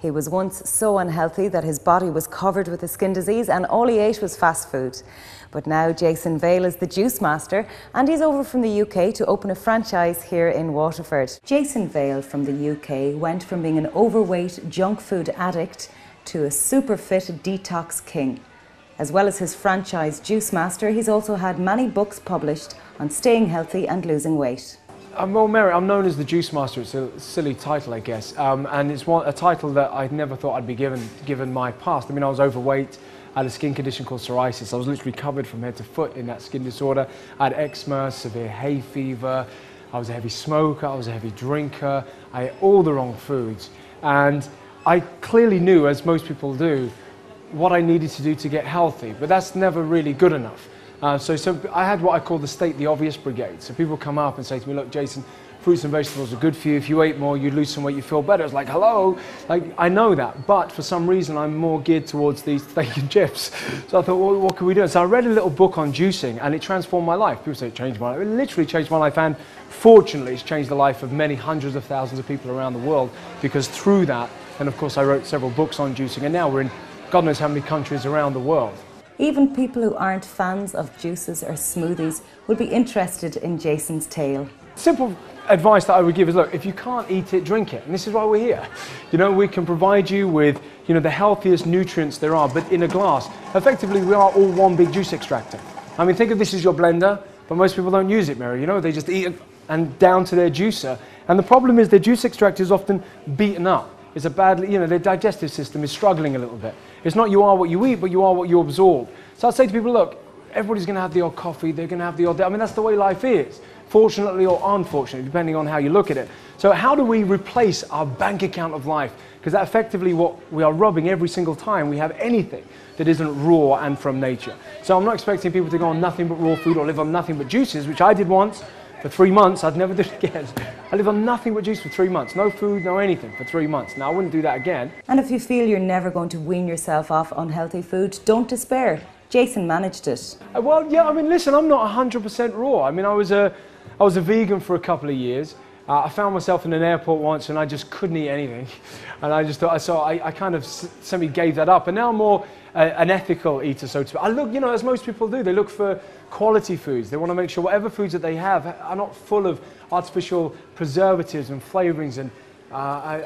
He was once so unhealthy that his body was covered with a skin disease and all he ate was fast food. But now Jason Vale is the juice master and he's over from the UK to open a franchise here in Waterford. Jason Vale from the UK went from being an overweight junk food addict to a super fit detox king. As well as his franchise Juice Master, he's also had many books published on staying healthy and losing weight. Well, Mary, I'm known as the Juice Master. It's a silly title, I guess, and it's a title that I never thought I'd be given my past. I mean, I was overweight, I had a skin condition called psoriasis. I was literally covered from head to foot in that skin disorder. I had eczema, severe hay fever, I was a heavy smoker, I was a heavy drinker, I ate all the wrong foods, and I clearly knew, as most people do, what I needed to do to get healthy, but that's never really good enough. So I had what I call the state the obvious brigade. So people come up and say to me, look, Jason, fruits and vegetables are good for you. If you ate more, you'd lose some weight, you feel better. It's like, hello, like, I know that, but for some reason I'm more geared towards these steak and chips. So I thought, well, what can we do? So I read a little book on juicing and it transformed my life. People say it changed my life. It literally changed my life, and fortunately it's changed the life of many hundreds of thousands of people around the world, because through that, and of course I wrote several books on juicing, and now we're in God knows how many countries around the world. Even people who aren't fans of juices or smoothies will be interested in Jason's tale. Simple advice that I would give is, look, if you can't eat it, drink it. And this is why we're here. You know, we can provide you with, you know, the healthiest nutrients there are, but in a glass. Effectively, we are all one big juice extractor. I mean, think of this as your blender, but most people don't use it, Mary. You know, they just eat it and down to their juicer. And the problem is their juice extractor is often beaten up. It's a badly, you know, their digestive system is struggling a little bit. It's not you are what you eat, but you are what you absorb. So I'd say to people, look, everybody's going to have the odd coffee, they're going to have the odd day. I mean, that's the way life is, fortunately or unfortunately, depending on how you look at it. So how do we replace our bank account of life? Because that's effectively what we are robbing every single time we have anything that isn't raw and from nature. So I'm not expecting people to go on nothing but raw food or live on nothing but juices, which I did once. For 3 months, I'd never do it again. I lived on nothing but juice for 3 months. No food, no anything for 3 months. Now, I wouldn't do that again. And if you feel you're never going to wean yourself off unhealthy food, don't despair. Jason managed it. Well, yeah, I mean, listen, I'm not 100% raw. I mean, I was a vegan for a couple of years. I found myself in an airport once and I just couldn't eat anything. And I just thought, so I kind of semi-gave that up. And now I'm more an ethical eater, so to speak. I look, you know, as most people do, they look for quality foods. They want to make sure whatever foods that they have are not full of artificial preservatives and flavorings and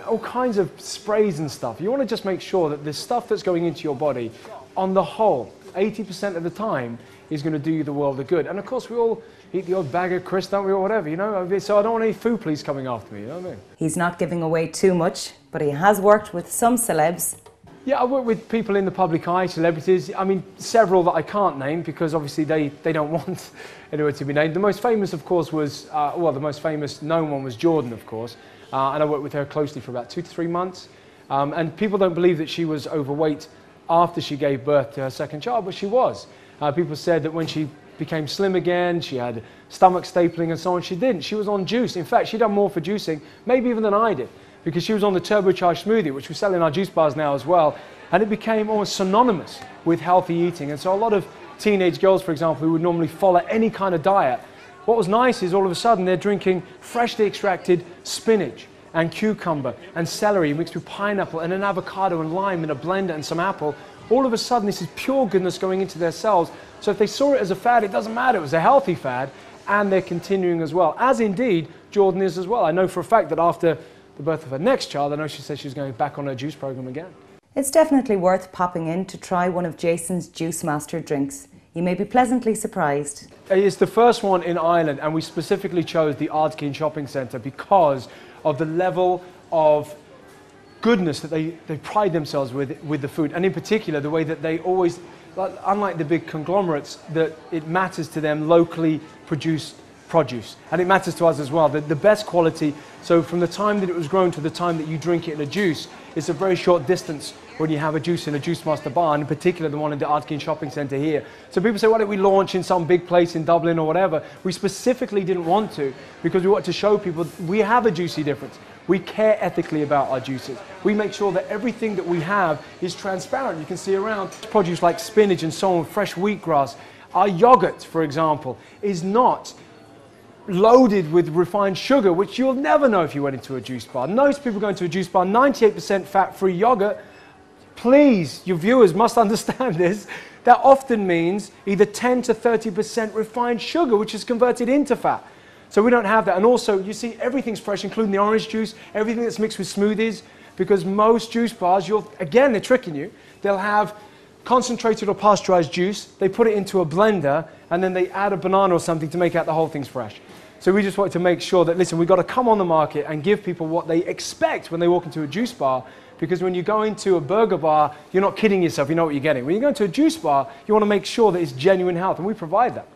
all kinds of sprays and stuff. You want to just make sure that the stuff that's going into your body, on the whole, 80% of the time, is going to do you the world of good. And of course, we all eat the odd bag of crisps, don't we, or whatever, you know? So I don't want any food police coming after me, you know what I mean? He's not giving away too much, but he has worked with some celebs. Yeah, I work with people in the public eye, celebrities. I mean, several that I can't name because obviously they don't want anyone to be named. The most famous, of course, was, well, the most famous known one was Jordan, of course. And I worked with her closely for about 2 to 3 months. And people don't believe that she was overweight after she gave birth to her second child, but she was. People said that when she became slim again, she had stomach stapling and so on. She didn't. She was on juice. In fact, she'd done more for juicing, maybe even than I did, because she was on the turbocharged smoothie, which we sell in our juice bars now as well, and it became almost synonymous with healthy eating. And so a lot of teenage girls, for example, who would normally follow any kind of diet, what was nice is all of a sudden they're drinking freshly extracted spinach and cucumber and celery mixed with pineapple and an avocado and lime in a blender and some apple. All of a sudden this is pure goodness going into their cells. So if they saw it as a fad, it doesn't matter, it was a healthy fad, and they're continuing as well, as indeed Jordan is as well. I know for a fact that after the birth of her next child, I know she said she's going back on her juice program again. It's definitely worth popping in to try one of Jason's Juice Master drinks. You may be pleasantly surprised. It's the first one in Ireland, and we specifically chose the Ardkeen shopping centre because of the level of goodness that they pride themselves with the food, and in particular the way that they always, unlike the big conglomerates, that it matters to them locally produced produce, and it matters to us as well, the best quality. So from the time that it was grown to the time that you drink it in a juice, it's a very short distance when you have a juice in a Juice Master bar, and in particular the one in the Ardkeen shopping centre here. So people say, why don't we launch in some big place in Dublin or whatever? We specifically didn't want to, because we want to show people we have a juicy difference. We care ethically about our juices. We make sure that everything that we have is transparent. You can see around produce like spinach and so on, fresh wheatgrass. Our yogurt, for example, is not loaded with refined sugar, which you'll never know if you went into a juice bar. Most people go into a juice bar, 98% fat-free yogurt. Please, your viewers must understand this. That often means either 10 to 30% refined sugar, which is converted into fat. So we don't have that. And also, you see, everything's fresh, including the orange juice, everything that's mixed with smoothies, because most juice bars, again, they're tricking you. They'll have concentrated or pasteurized juice, they put it into a blender, and then they add a banana or something to make out the whole thing's fresh. So we just wanted to make sure that, listen, we've got to come on the market and give people what they expect when they walk into a juice bar, because when you go into a burger bar, you're not kidding yourself, you know what you're getting. When you go into a juice bar, you want to make sure that it's genuine health, and we provide that.